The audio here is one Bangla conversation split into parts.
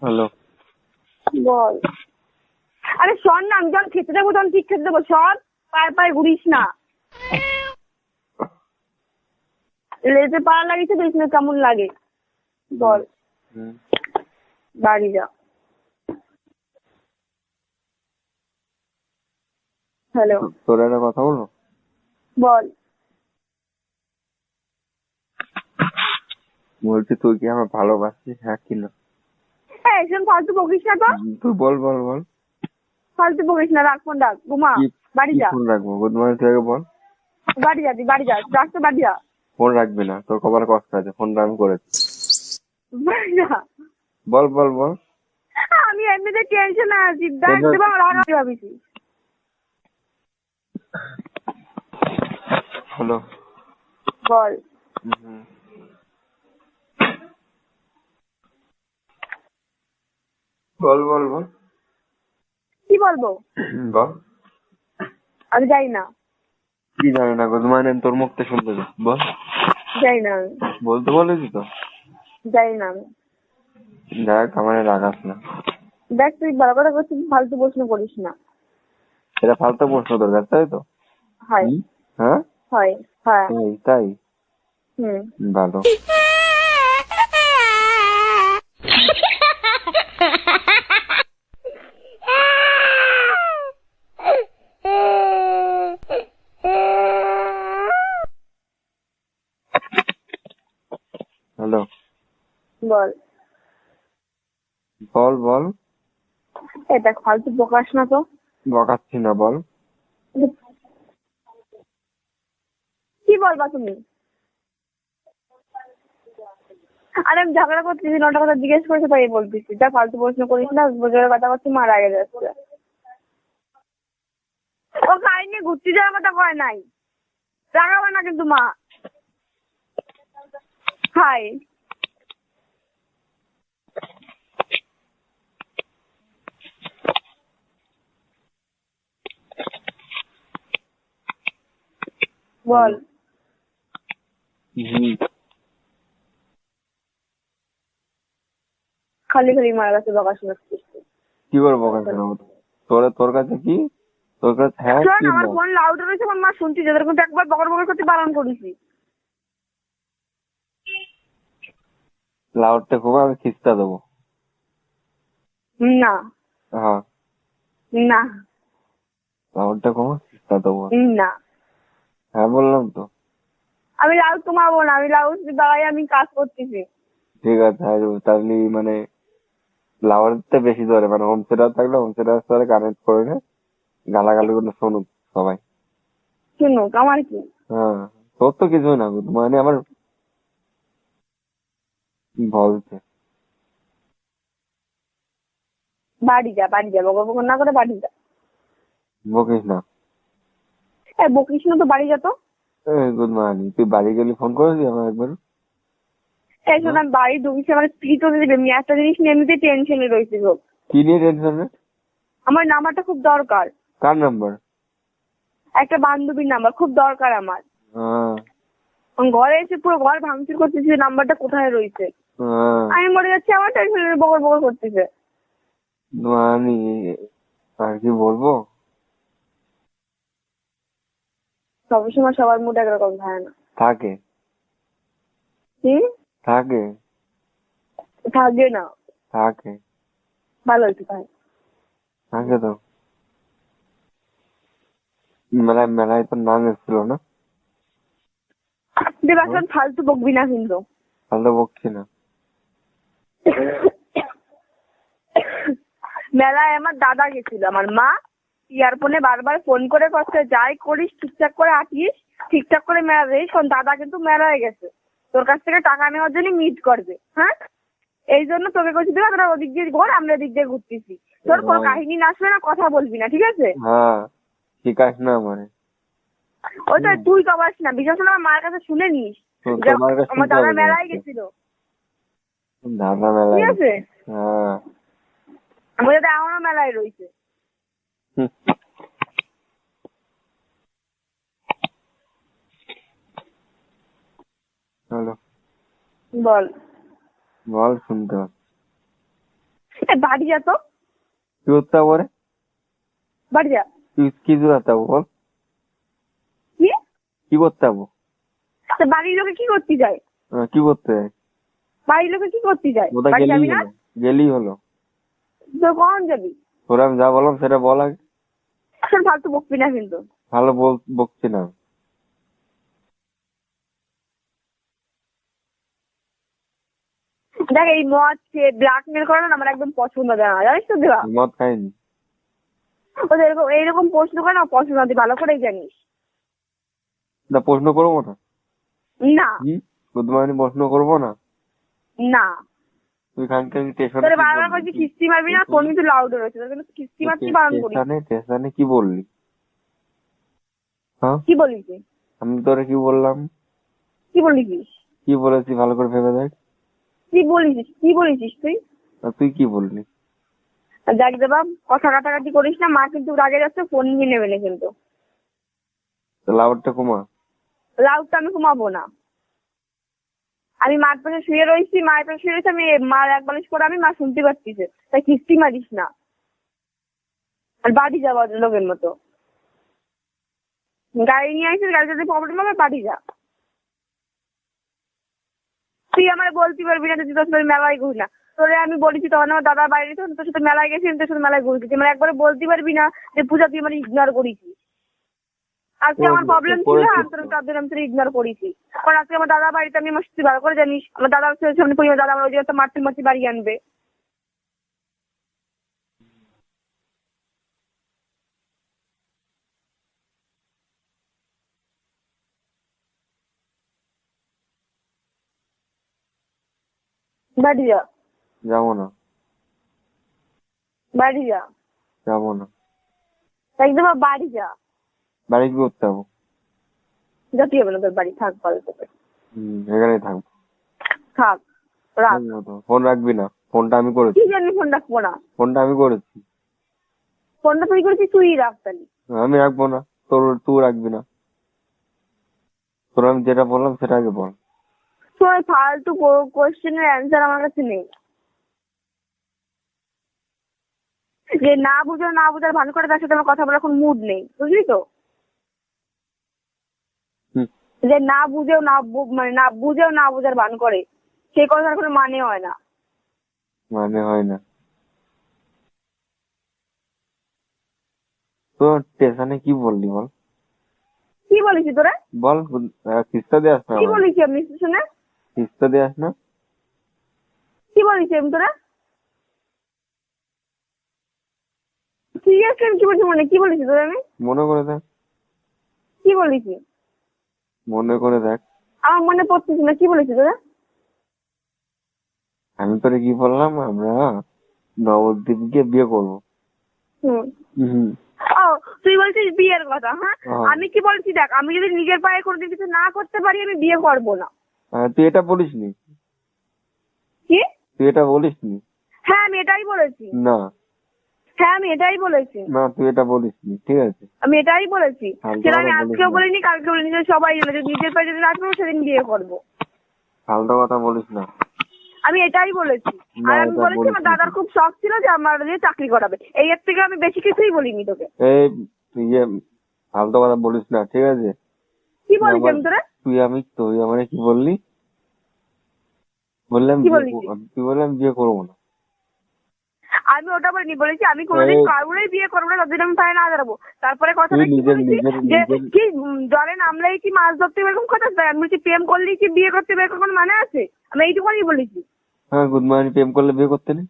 হ্যালো বল। আরে শোন না, আমি যখন খেতে দেবো তখন ঠিক খেতে দেবো, সর পায়ে পায়ে ঘুরিস না। লেজে পাড়া লাগিয়েছে, দেখিস না কেমন লাগে। বল। বাড়ি যা। হ্যালো, তোর একটা কথা বলবো? বল। বলছি তুই কি আমার ভালোবাসিস, হ্যাঁ কি না? এসব ফালতু বকিস না তো। তুই বল বল বল। ফালতু বকিস না, রাখ ফোন, রাখ, ঘুমা, বাড়ি যা। ফোন রাখবো? গুড মর্নিং তুই আগে বল। বাড়ি যা, তুই বাড়ি যা, রাখতে বাড়ি যা। ফোন রাখবি না, তোর কবার কষ্ট আছে, ফোনটা আমি করেছি। বাড়ি যা। বল বল বল। আমি এমনিতে টেনশনে আছি, দেখ দেবো রাগাতে ভাবিস। হ্যালো বল। বল বল বল। কি বলবো? বল। আমি যাই না। কি জানি না, গুড মর্নিং তোর মুখতে শুনতে দে, বল। যাই না আমি। বলতে বলেছি তো। যাই না আমি। দেখ আমার রাগাস না। দেখ তুই ভালো কথা করছিস, ফালতু প্রশ্ন করিস না। এটা ফালতু প্রশ্ন তোর কাছে, তাই তো? হয়। হ্যাঁ হয়। হ্যাঁ। তাই? হুম। ভালো। হ্যালো বল। বল বল। দেখ ফালতু বকাস না তো। বকাচ্ছি না, বল। কি বলবা তুমি? আরে আমি ঝগড়া করতেছি, নটা কথা জিজ্ঞেস করেছে তাই বলতেছি। যা ফালতু প্রশ্ন করিস না, বোঝার কথা করছি, মা রাগে যাচ্ছে। ও খাইনি, ঘুরতে যাওয়ার কথা কয় নাই, রাগাবে না কিন্তু মা। খাই। বল। খালি খালি মার কাছে বকা শুনছিস। কি করবো তোর কাছে? কি তোর কাছে? হ্যাঁ শোন, কি আমার না? ফোন লাউডে রয়েছে, আমার মা শুনছি, যাদের কিন্তু একবার বকর বকর করতে বারণ করেছি। লাউডটা খুব আমি খিস্তা দেবো। না হ্যাঁ না লাউডটা খুব খিস্তা দেবো। না, হ্যাঁ বললাম তো। আমি লাউড কমাবো না, আমি লাউড বাড়াই, আমি কাজ করতেছি। ঠিক আছে, তাহলে মানে লাউডটা বেশি ধরে, মানে হোম থিয়েটার থাকলে হোম থিয়েটার সাথে কানেক্ট করে নে, গালাগালি গুলো শুনুক সবাই। শুনুক, আমার কি? হ্যাঁ তোর তো কিছুই না, মানে আমার বলছে। বাড়ি যা, বাড়ি যা, বকর বকর না করে বাড়ি যা। বকিস না। বকিস না তো, বাড়ি যা তো। গুড মর্নিং, তুই বাড়ি গেলে ফোন করেছি আমার একবার? শোন, আমি বাড়ি ঢুকছি, আমার স্ত্রী তো দেবে, আমি একটা জিনিস নিয়ে এমনিতে টেনশনে রয়েছে গো। কি নিয়ে টেনশন? আমার নাম্বারটা খুব দরকার। কার নাম্বার? একটা বান্ধবীর নাম্বার খুব দরকার আমার। ঘরে এসে পুরো ঘর ভাঙচুর করতেছে, নাম্বারটা কোথায় রয়েছে। আমি মরে যাচ্ছি, আমার টেনশনে বকর বকর করতেছে। মানে আর কি বলবো? সবসময় সবার মুড একরকম থাকে না। থাকে কি থাকে থাকবে না? থাকে ভালো হয়েছে ভাই। থাকে তো। মেলায় তো নাম এসেছিল না? দেবাসন ফালতু বকবি না কিন্তু। তাহলে বকছি না। মেলায় আমার দাদা গেছিল, আমার মা ইয়ারফোনে বারবার ফোন করে করছে, যাই করিস ঠিকঠাক করে আটিস, ঠিকঠাক করে মেলা দিস। দাদা কিন্তু মেলায় গেছে, তোর কাছ থেকে টাকা নেওয়ার জন্য মিট করবে। হ্যাঁ, এই জন্য তোকে কইছি দিবা, তোরা ওদিক দিয়ে ঘোর, আমরা এদিক দিয়ে ঘুরতেছি। তোর কোনো কাহিনী না আসবে না, কথা বলবি না, ঠিক আছে? হ্যাঁ শিখাস না মানে। ওটা তুই কবাস না, বিশেষ করে আমার মার কাছে শুনে নিস। আমার দাদা মেলায় গেছিল। দাদা মেলায়? ঠিক আছে, হ্যাঁ আমার দাদা এখনো মেলায় রয়েছে। হ্যালো বল। বল, শুনতে পাচ্ছি। বাড়ি যা তো, কি করতে হবে রে? বাড়ি যা। কি করতে হবে বল? কি? কি করতে হবে? তো বাড়ির লোকে কি করতে যায়? কি করতে যায়? বাড়ির লোকে কি করতে যায়? ওটা বাড়ি যাবি গেলেই না? হলো, গেলেই হলো। তো কখন যাবি? তোরা আমি যা বললাম সেটা বল আগে। আসলে ফালতু বকবি না কিন্তু। ভালো বকছি না। দেখ, এই মদ খেয়ে ব্ল্যাকমেল করা না আমার একদম পছন্দ দেয় না, জানিস তো দেওয়া। মদ খাইনি। ওদের এরকম এইরকম প্রশ্ন করে না পছন্দ, তুই ভালো করেই জানিস। না, প্রশ্ন করবো না। না বুধমানি প্রশ্ন করবো না। না, তুই খানকে স্টেশনে তোর বারবার করছি কিস্তি মারবি না, ফোন কিন্তু লাউড রয়েছে, তোর কিন্তু কিস্তি মারতে বারণ করি। স্টেশনে কি বললি? হ্যাঁ, কি বলিস? আমি তোরে কি বললাম? কি বলিস? কি বলেছি ভালো করে ভেবে দেখ। কি বলিস তুই? আর তুই কি বললি? দেখ দেবা, কথা কাটাকাটি করিস না, মা কিন্তু রাগে যাচ্ছে, ফোন নিয়ে নেবে না কিন্তু। লাউডটা কমা। লাউডটা আমি ঘুমাবো না। আমি মার পাশে শুয়ে রয়েছি, মায়ের পাশে শুয়ে রয়েছি, আমি মার এক বালিশ করে আমি মা শুনতে পাচ্ছি, তাই কিস্তি মারিস না। আর বাড়ি যা ভদ্রলোকের মতো। গাড়ি নিয়ে আসিস, গাড়ি যদি প্রবলেম হবে বাড়ি যা। তুই আমার বলতে পারবি না তুই তোর সাথে মেলায় ঘুরি না। তোরে আমি বলেছি তখন আমার দাদার বাইরে তখন তোর সাথে মেলায় গেছি, তোর সাথে মেলায় ঘুরছি, মানে একবারে বলতে পারবি না যে পূজা তুই মানে ইগনোর করেছিস। আজকে আমার প্রবলেম ছিল, আমি তোর ইগনোর করেছি। কারণ আজকে আমার দাদার বাড়িতে আমি আমার সাথে ভালো করে জানিস, আমার দাদার সামনে পরিবার, দাদা আমার ওই জায়গায় মারতে বাড়ি আনবে। বাড়ি যা। যাবো না। বাড়ি যা। যাবো না। একদম বাড়ি যা। বাড়ি কি করতে হবে? যাতে হবে না, তোর বাড়ি থাক ভালো তোকে। এখানেই থাকবো। থাক, রাখ। ফোন রাখবি না, ফোনটা আমি করেছি। কি জানি ফোন রাখবো না? ফোনটা আমি করেছি। ফোনটা তুই করেছিস, তুই রাখ তাহলে। আমি রাখবো না, তুই রাখবি না। তোর আমি যেটা বললাম সেটা আগে বল। তোর ফালতু কোশ্চেনের অ্যান্সার আমার কাছে নেই। যে না বুঝার ভান করে তার সাথে আমার কথা বলার এখন মুড নেই, বুঝলি তো? যে না বুঝেও মানে না বুঝেও না বুঝার ভান করে, সেই কথার কোনো মানে হয় না। মানে হয় না তো? স্টেশনে কি বললি বল? কি বলিস তোরা? বল, কিস্তা দিয়ে আস না। কি বলিস আমি শুনে? কিস্তা দিয়ে আস না। কি বলিস আমি তোরা? সিরিয়াসলি আমি কি বলছি মনে, কি বলিস তোরা? আমি মনে করে দেখ। কি বলিস? মনে করে দেখ। আমার মনে পড়ছিস না, কি বলিস তোরা? আমি তোরে কি বললাম? আমরা নবদ্বীপকে বিয়ে করবো। ও, তুই বলছিস বিয়ের কথা? হ্যাঁ, আমি কি বলছি দেখ, আমি যদি নিজের পায়ে কোনোদিন কিছু না করতে পারি আমি বিয়ে করবো না। তুই এটা বলিসনি? কি? তুই এটা বলিসনি? হ্যাঁ আমি এটাই বলেছি। না। হ্যাঁ আমি এটাই বলেছি। না, তুই এটা বলিসনি, ঠিক আছে? আমি এটাই বলেছি, সেটা আমি আজকেও বলিনি, কালকে বলিনি, সবাই জানে যে নিজের পায়ে যদি রাখবো সেদিন বিয়ে করবো। ফালতু কথা বলিস না। আমি এটাই বলেছি। আর আমি বলেছি আমার দাদার খুব শখ ছিল যে আমার দিয়ে চাকরি করাবে, এই এর থেকে আমি বেশি কিছুই বলিনি তোকে। এই তুই ফালতু কথা বলিস না, ঠিক আছে? কি বলিস আমি তোরা? তুই আমারে কি বললি? বললাম তুই বললাম বিয়ে করবো না। আমি ওটা বলিনি, বলেছি আমি কোনোদিন কারোরই বিয়ে করবো না যতদিন আমি পায়ে না দাঁড়াবো। তারপরে কথাটা কি বলেছি যে কি জলে নামলেই কি মাছ ধরতে এরকম কথা? আমি বলছি প্রেম করলেই কি বিয়ে করতে হবে কোনো মানে আছে? আমি এইটুকুনি বলেছি। হ্যাঁ, গুড মর্নিং। প্রেম করলে বিয়ে করতে নেই?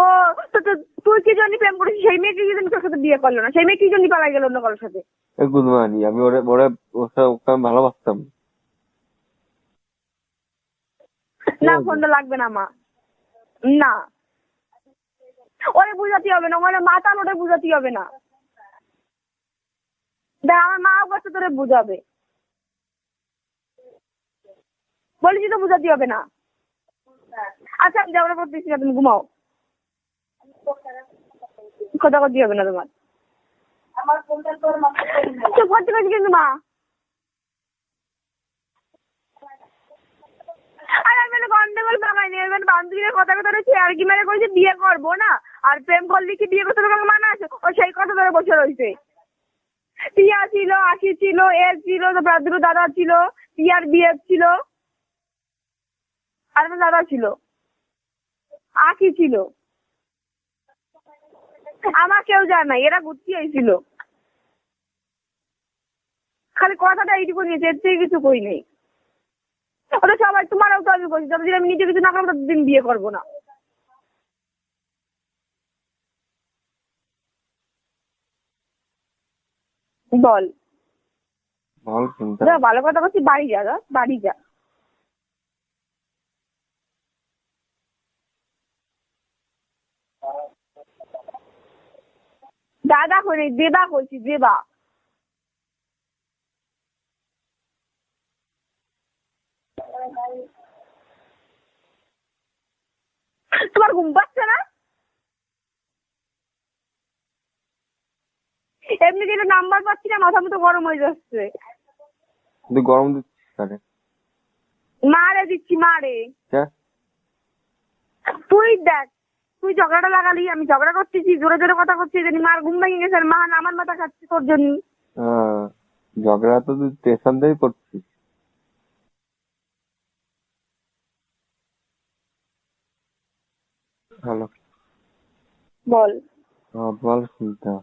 ও তো তুই কি জন্য প্রেম করেছিস? সেই মেয়ে কি জন্য তোর সাথে বিয়ে করলো না? সেই মেয়ে কি জন্য পালাই গেল অন্য কারোর সাথে? গুড মর্নিং, আমি ওকে আমি ভালোবাসতাম না। ফোনটা লাগবে না মা, না ওরে বুঝাতে হবে না, ওরে মাতাল, ওরে বুঝাতে হবে না। দেখ আমার মাও করছে, তোরে বুঝাবে, বলেছি তো বুঝাতে হবে না। আচ্ছা আমি যাবো না, করতেছি না, তুমি ঘুমাও। কথা করতে হবে না তোমার। চুপ করতে পারছি কিন্তু মা। আর আমি বলে গন্ডগোল পাকাইনি, এবার বান্ধবীর কথা কথা রয়েছে আর কি মেরে করেছে বিয়ে করবো না, আর প্রেম করলে কি বিয়ে করতে তোমাকে মানা আছে? ও সেই কথা ধরে বসে রয়েছে। টিয়া ছিল, আশি ছিল, এর ছিল, তারপর দুটো দাদা ছিল, টিয়ার বিয়ে ছিল, আর আমার দাদা ছিল, আশি ছিল। আমার কেউ জানে না, এরা ঘুরতে হয়েছিল। খালি কথাটা এইটুকু নিয়েছে, এর থেকে কিছু কই নেই। ওটা সবাই, তোমারও তো আমি করছি, যতদিন আমি নিজে কিছু না করবো ততদিন বিয়ে করবো না। বল বল চিন্তা। যা ভালো কথা বলছি, বাড়ি যা, যা বাড়ি যা। দাদা করে দেবা করছি, দেবা। তোমার ঘুম পাচ্ছে না? এমনি যেটা নাম্বার পাচ্ছি না, মাথা মতো গরম হয়ে যাচ্ছে। তুই গরম দিচ্ছিস তাহলে? মারে দিচ্ছি, মারে। হ্যাঁ তুই দেখ, তুই ঝগড়াটা লাগালি, আমি ঝগড়া করতেছি, জোরে জোরে কথা করছি, জানি মার ঘুম ভেঙে গেছে, আর মা আমার মাথা খাচ্ছে তোর জন্য। ঝগড়া তো তুই স্টেশন দিয়েই করছিস। হ্যালো। বল। বল চিন্তা।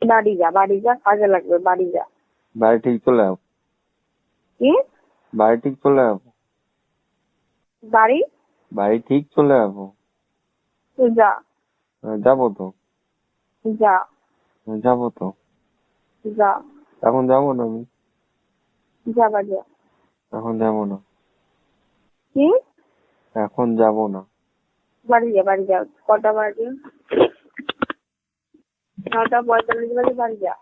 বাড়ি যা, বাড়ি যা, কাজে লাগবে, বাড়ি যা। বাড়ি ঠিক চলে যাবো। কি? বাড়ি ঠিক চলে যাবো। বাড়ি? বাড়ি ঠিক চলে যাবো। তুই যা। যাবো তো। যা। যাবো তো। যা। এখন যাবো না আমি। যা বাড়ি যা। এখন যাবো না। কি? এখন যাবো না। বাড়ি যা, বাড়ি যা। কটা বাজে? 9:45 বাজে, বাড়ি যা।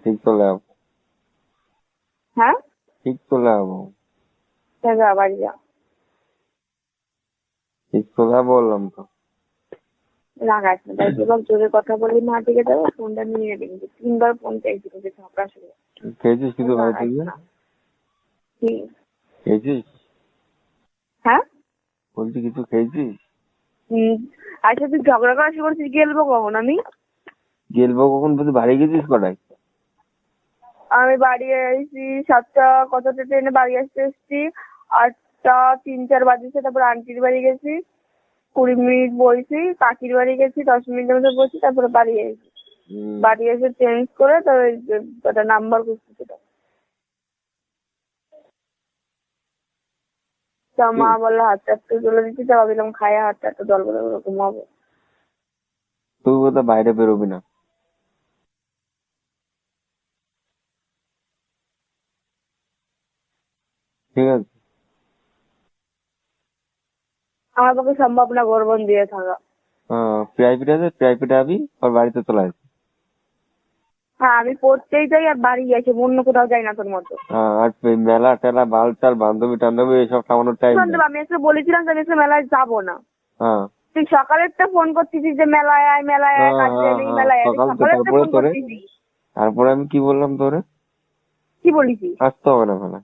ঠিক চলে যাবো। হ্যাঁ? ঠিক চলে যাবো। যা বাড়ি যা। ঠিক চলে যাবো বললাম তো। লাগাস না, তাই এবার জোরে কথা বলি, মা থেকে যাবো, ফোনটা নিয়ে নেবে, 3বার ফোন চাইছি তোকে, ঝগড়া শুরু। খেয়েছিস কিছু বাড়ি থেকে? কি? খেয়েছিস? হ্যাঁ? বলছি কিছু খেয়েছিস? আচ্ছা, তুই ঝগড়া করা শুরু করছিস, গেলবো কখন আমি? গেলবো কখন? বলছি বাড়ি গেছিস কটায়? আমি বাড়ি এসেছি 7টা কতটা ট্রেনে বাড়ি এসেছি, 8টা 3-4 বাজেছে। তারপর আন্টির বাড়ি গেছি, 20 মিনিট বইছি, কাকির বাড়ি গেছি 10 মিনিটের মধ্যে বসি, তারপরে বাড়ি এসেছি। বাড়ি এসে চেঞ্জ করে তারপর নাম্বার করছি। তা মা বললো হাতটা একটু তুলে দিচ্ছি, তা ভাবিলাম খাইয়া হাতটা একটু জল করে ঘুমাবো। তুই কোথাও বাইরে বেরোবি না, ঠিক আছে? আমার পক্ষে সম্ভব না গরবন দিয়ে থাকা। প্রাইভেট আছে, প্রাইভেটে আবি আর বাড়িতে চলে আসবি। হ্যাঁ, আমি পড়তেই যাই আর বাড়ি আসি, অন্য কোথাও যাই না তোর মতো। আর মেলা টেলা বালচাল বান্ধবী টান্ধবী এইসব খাওয়ানোর টাইম শুনতে আমি এসে বলেছিলাম যে আমি আজকে মেলায় যাবো না। হ্যাঁ তুই সকালেরটা ফোন করতেছিস যে মেলায় আয়, মেলায় আয়, কাজ নেই, মেলায় আয়, সকাল তো, সকালেরটা তারপরে ফোন তোরে করতেছিস। তারপরে আমি কি বললাম তোরে? কি বলিসি? আসতে হবে না মেলা,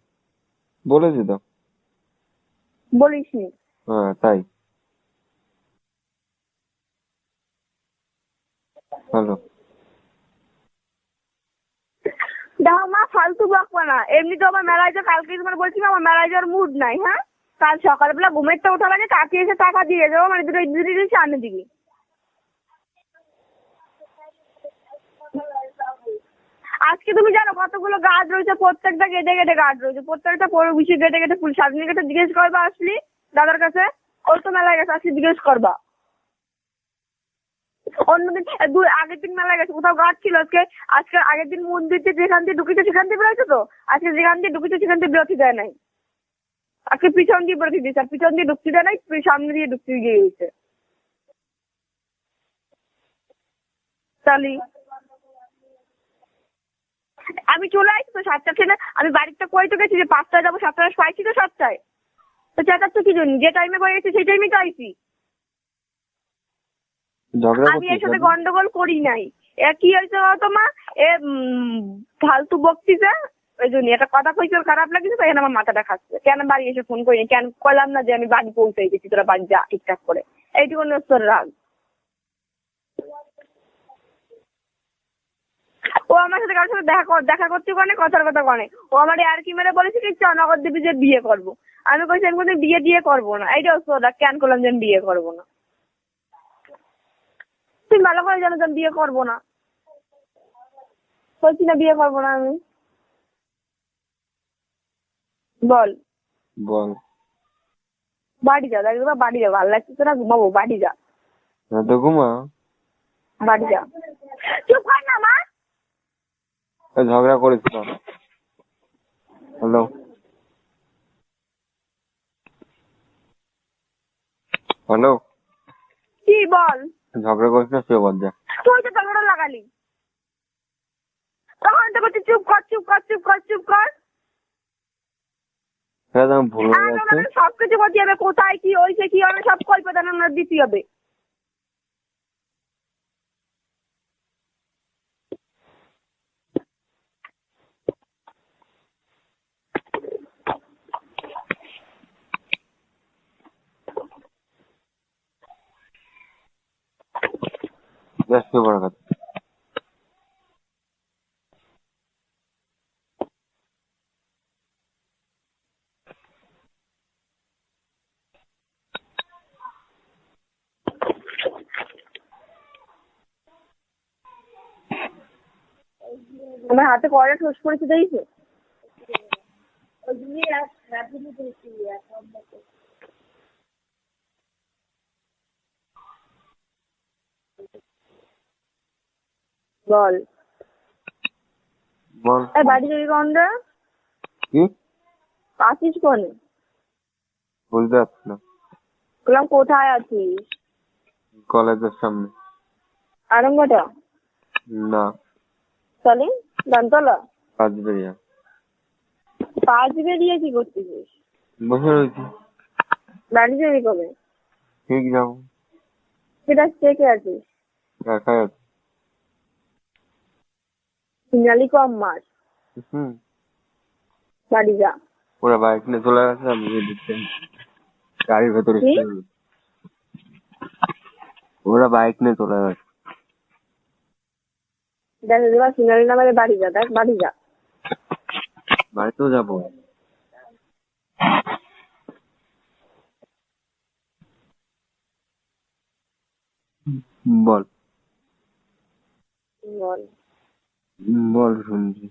বলেছি তো। বলিসনি? তাই। হ্যালো। দেখো মা, ফালতু বকবা না। এমনি তো আমার মেলায় যা, কালকে তোমার বলছি আমার মেলায় যাওয়ার মুড নাই। হ্যাঁ, কাল সকালবেলা ঘুমের তো ওঠা লাগে, কাকি এসে টাকা দিয়ে যাবো, মানে দুটো ইডলি দিয়েছি আনে দিবি। আজকে তুমি জানো কতগুলো গাছ রয়েছে, প্রত্যেকটা গেটে গেটে গাছ রয়েছে, প্রত্যেকটা বেশি গেটে গেটে ফুল। সাজনি গেটে জিজ্ঞেস করবা, আসলি দাদার কাছে, ওর তো মেলায় গেছে, আসলি জিজ্ঞেস করবা। অন্যদিন আগের দিন মেলায় গেছে, কোথাও গাছ ছিল। আজকে আজকে আগের দিন মন্দিরতে যেখান দিয়ে ঢুকেছে সেখান দিয়ে বেরোচ্ছে তো, আজকে যেখান দিয়ে ঢুকেছে সেখান দিয়ে বিরতি দেয় নাই। আজকে পিছন দিয়ে বিরতি দিয়েছে, আর পিছন দিয়ে ঢুকতে দেয় নাই, সামনে দিয়ে ঢুকতে গিয়েছে। তাহলে আমি চলে আসছি তো 7টা ট্রেনে। আমি বাড়িতে কই তো গেছি যে 5টায় যাবো, 7টায় পাইছি তো 7টায়। তো চেঁচাচ্ছ কি জন্য? যে টাইমে করে গেছি সেই টাইমে তো আইছি। ঝগড়া আমি এর করছিস সাথে নাকি? গন্ডগোল করি নাই। এ কি হয়েছে বলতো মা? এ ফালতু বকতিছে, ওই জন্য একটা কথা কইছে ওর খারাপ লাগছে, তাই আমার মাথাটা খাচ্ছে। কেন বাড়ি এসে ফোন করিনি, কেন কইলাম না যে আমি বাড়ি পৌঁছে গেছি, তোরা বাড়ি যা ঠিকঠাক করে। এইটুকু তোর রাগ। ও আমার সাথে কারোর সাথে দেখা করতে পারে, কথার কথা কনে। ও আমার আর কি মেরে বলেছে কি চনগর দেবী যে বিয়ে করবো। আমি কইছি আমি কোনো বিয়ে করবো না। এইটাও তোরা কেন করলাম যে আমি বিয়ে করবো না। তুই ভালো করে জানো যে আমি বিয়ে করবো না। বলছি না বিয়ে করবো না আমি। বল। বল। বাড়ি যা, দেখ বাড়ি যা, ভালো লাগছে তোরা, ঘুমাবো, বাড়ি যা। তো ঘুমা। বাড়ি যা। চুপ কর না মা। ঝগড়া করিস না। হ্যালো। হ্যালো। কি বল? ঝগড়া করিস না, শুয়ে পড় যা। তুই তো ঝগড়া লাগালি, তখন তো বলছি চুপ কর চুপ কর চুপ কর চুপ কর। সেটা তো আমার ভুল হয়ে যাচ্ছে। সবকিছু করতে হবে, কোথায় কি হয়েছে কি হবে সব কল্পনা আমরা দিতে হবে। যা শুয়ে পড় কথা। আমার হাতে কয়টা ঠোস করেছে দেখছো? বল। বল। বাড়ি যাবি কোনটা? কি? আসিস কোনে? বুঝতে পারছি না। বললাম কোথায় আছিস? কলেজের সামনে। আরঙ্গটা? না, তাহলে দানতলা? কাজ বেরিয়া। কাজ বেরিয়ে কি করতেছিস? বসে রয়েছি। বাড়ি যাবি কবে? ঠিক যাবো। সেটা কে আছিস? একাই আছে। সিঙ্গালি কম মাস। হুম। বাড়ি যা। ওরা বাইক নিয়ে চলে গেছে, আমি দেখছি গাড়ির ভেতরে কি? শুয়ে রয়েছি। ওরা বাইক নিয়ে চলে গেছে। দেখ এবার সিঙ্গালি নামে বাড়ি যা, দেখ বাড়ি যা। বাড়িতেও যাবো। বল। বল। বল শুনছি।